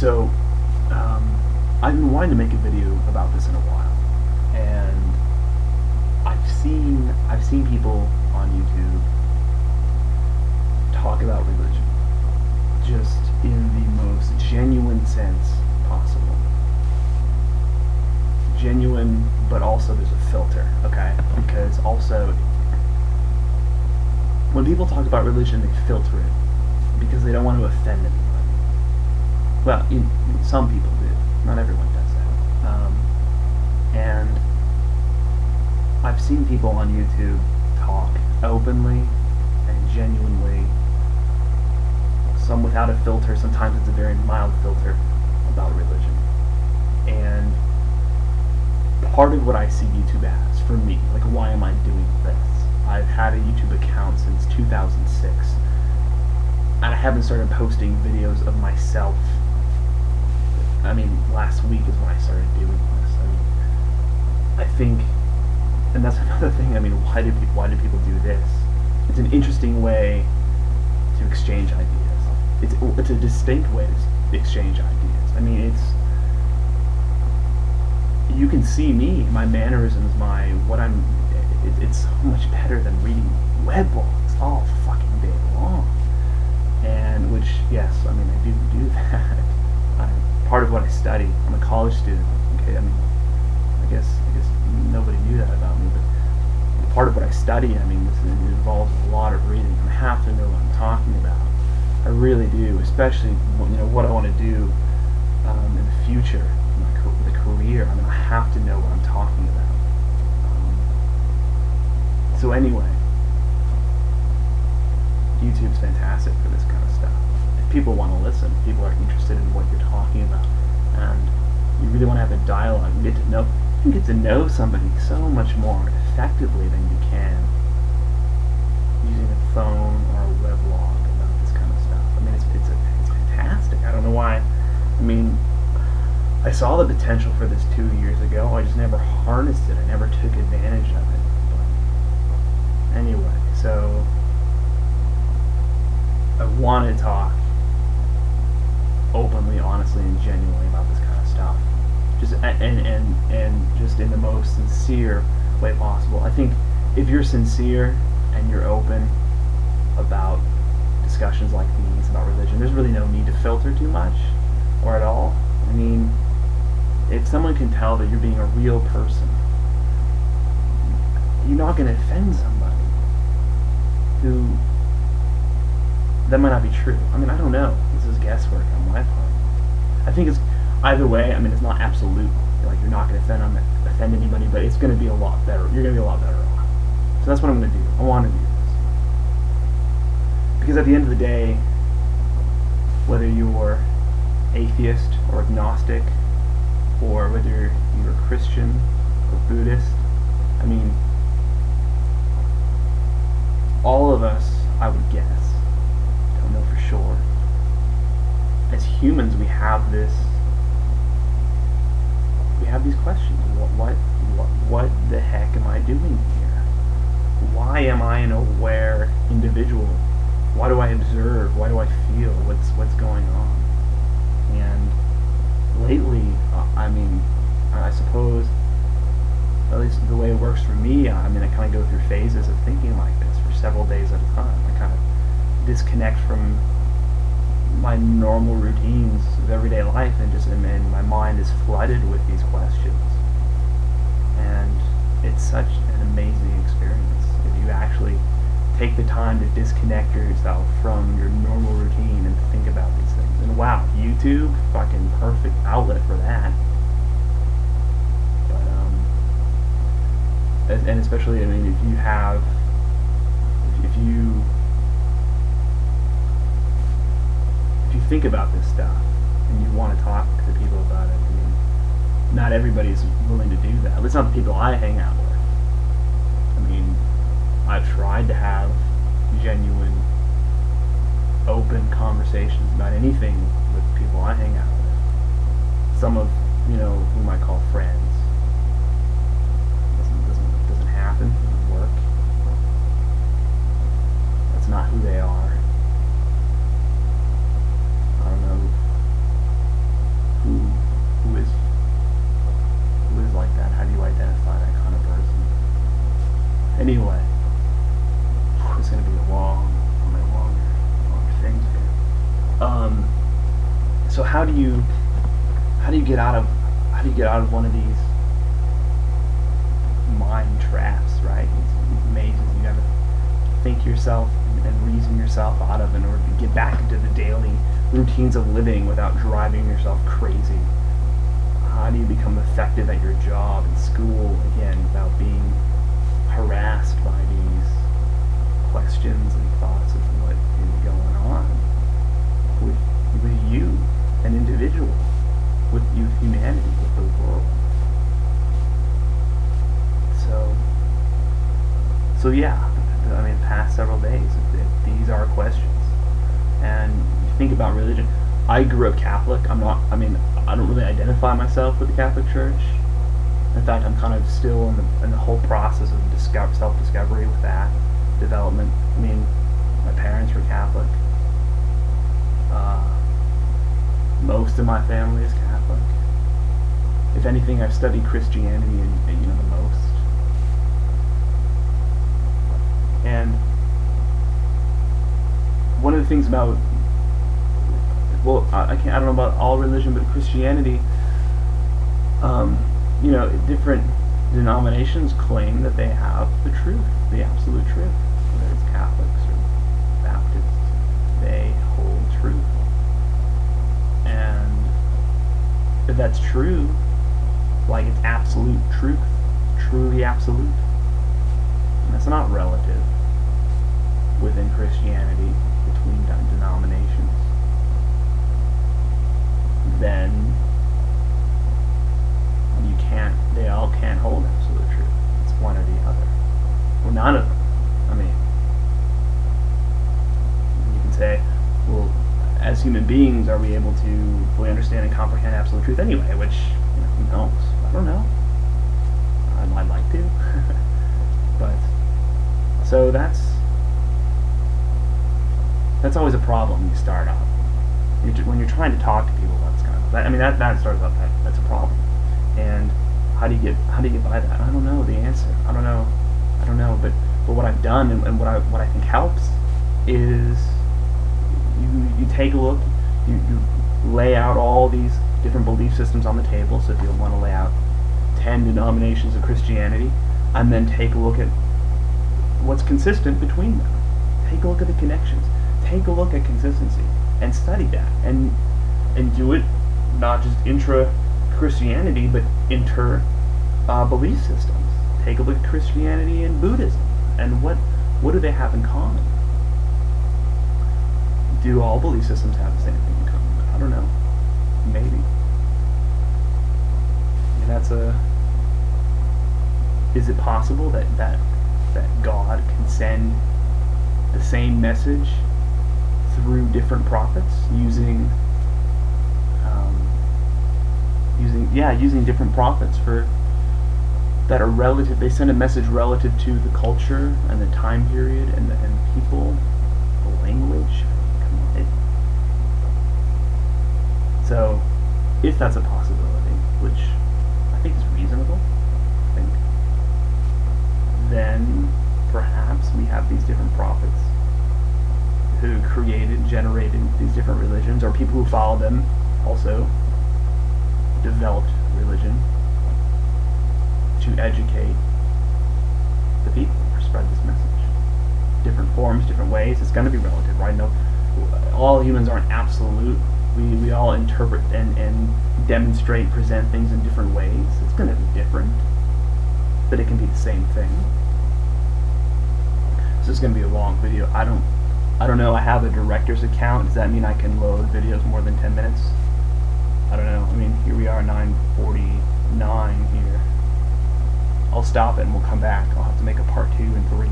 So, I've been wanting to make a video about this in a while, and I've seen people on YouTube talk about religion, just in the most genuine sense possible. Genuine, but also there's a filter, okay? Because also, when people talk about religion, they filter it because they don't want to offend anybody. Well, some people do. Not everyone does that. And I've seen people on YouTube talk openly and genuinely, some without a filter, sometimes it's a very mild filter, about religion. And part of what I see YouTube as, for me, like why am I doing this? I've had a YouTube account since 2006, and I haven't started posting videos of myself. I mean, last week is when I started doing this. I mean, I think, and that's another thing, I mean, why do people do this? It's an interesting way to exchange ideas. It's a distinct way to exchange ideas. I mean, you can see me, my mannerisms, it's so much better than reading web blogs all fucking day long. And which, yes, I mean, I do that. Part of what I study, I'm a college student. Okay, I mean, I guess nobody knew that about me, but part of what I study, I mean, it involves a lot of reading. I have to know what I'm talking about. I really do, especially what I want to do in the future, the career. I mean, I have to know what I'm talking about. So anyway, YouTube's fantastic for this kind of stuff. If people want to listen, people are interested in what you're talking about, and you really want to have a dialogue, you can get to know somebody so much more effectively than you can using a phone or a weblog about this kind of stuff. I mean, it's fantastic. I don't know why. I mean, I saw the potential for this 2 years ago. I just never harnessed it. I never took advantage of it. But anyway, so I want to talk openly, honestly, and genuinely about this kind of stuff. Just and just in the most sincere way possible. I think if you're sincere and you're open about discussions like these about religion, there's really no need to filter too much or at all. I mean, if someone can tell that you're being a real person, you're not going to offend somebody who, that might not be true. I mean, I don't know. This is guesswork on my part. I think it's either way. I mean, it's not absolute. Like, you're not going to offend anybody, but it's going to be a lot better. You're going to be a lot better off. So that's what I'm going to do. I want to do this. Because at the end of the day, whether you're atheist or agnostic, or whether you're Christian or Buddhist, I mean, all of us, I would guess, don't know for sure, as humans we have these questions. What the heck am I doing here? Why am I an aware individual? Why do I observe? Why do I feel? What's going on? And lately, I mean, I suppose, at least the way it works for me, I mean, I kind of go through phases of thinking like this for several days at a time. I kind of disconnect from my normal routines of everyday life, and my mind is flooded with these questions. And it's such an amazing experience if you actually take the time to disconnect yourself from your normal routine and think about these things. And wow, YouTube, fucking perfect outlet for that. But and especially, I mean, if you think about this stuff and you want to talk to people about it, I mean, not everybody's willing to do that. At least not the people I hang out with. I mean, I've tried to have genuine, open conversations about anything with people I hang out with. Some of, whom I call friends. Doesn't happen. Doesn't work. That's not who they are. I don't know. So how do you get out of one of these mind traps, right? These mazes you gotta think yourself and reason yourself out of in order to get back into the daily routines of living without driving yourself crazy. How do you become effective at your job and school again without being harassed by these questions and thoughts of what is going on with you, an individual, with humanity, with the world? So yeah, I mean, past several days, these are questions. And you think about religion. I grew up Catholic. I don't really identify myself with the Catholic Church. In fact, I'm kind of still in the whole process of self-discovery with that development. I mean, my parents were Catholic. Most of my family is Catholic. If anything, I've studied Christianity the most. And one of the things about, well, I don't know about all religion, but Christianity, different denominations claim that they have the truth, the absolute truth. Whether it's Catholics or Baptists, they hold truth. And if that's true, like it's absolute truth, truly absolute, and that's not relative within Christianity between denominations, then they all can't hold absolute truth. It's one or the other. Or none of them. I mean, you can say, well, as human beings, are we able to fully understand and comprehend absolute truth anyway? Which, who knows? I don't know. I'd like to. But, so that's always a problem when you start out. When you're trying to talk to people about this kind of stuff. That starts out, that's a problem. And how do you get by that? I don't know the answer. I don't know. But what I've done and what I think helps is you take a look, you lay out all these different belief systems on the table. So if you want to lay out 10 denominations of Christianity, and then take a look at what's consistent between them. Take a look at the connections. Take a look at consistency and study that, and do it not just intra-Christianity, but inter-belief systems. Take a look at Christianity and Buddhism, and what do they have in common? Do all belief systems have the same thing in common? I don't know. Maybe. Is it possible that God can send the same message through different prophets using different prophets that are relative? They send a message relative to the culture and the time period and the people, the language. So, if that's a possibility, which I think is reasonable, then perhaps we have these different prophets who generated these different religions, or people who followed them also developed religion to educate the people, or spread this message. Different forms, different ways. It's going to be relative, right? No, all humans aren't absolute. We all interpret and demonstrate, present things in different ways. It's going to be different, but it can be the same thing. This is going to be a long video. I don't know. I have a director's account. Does that mean I can load videos more than 10 minutes? I don't know. Here we are, 9:49 here. I'll stop it and we'll come back. I'll have to make a part 2 and 3.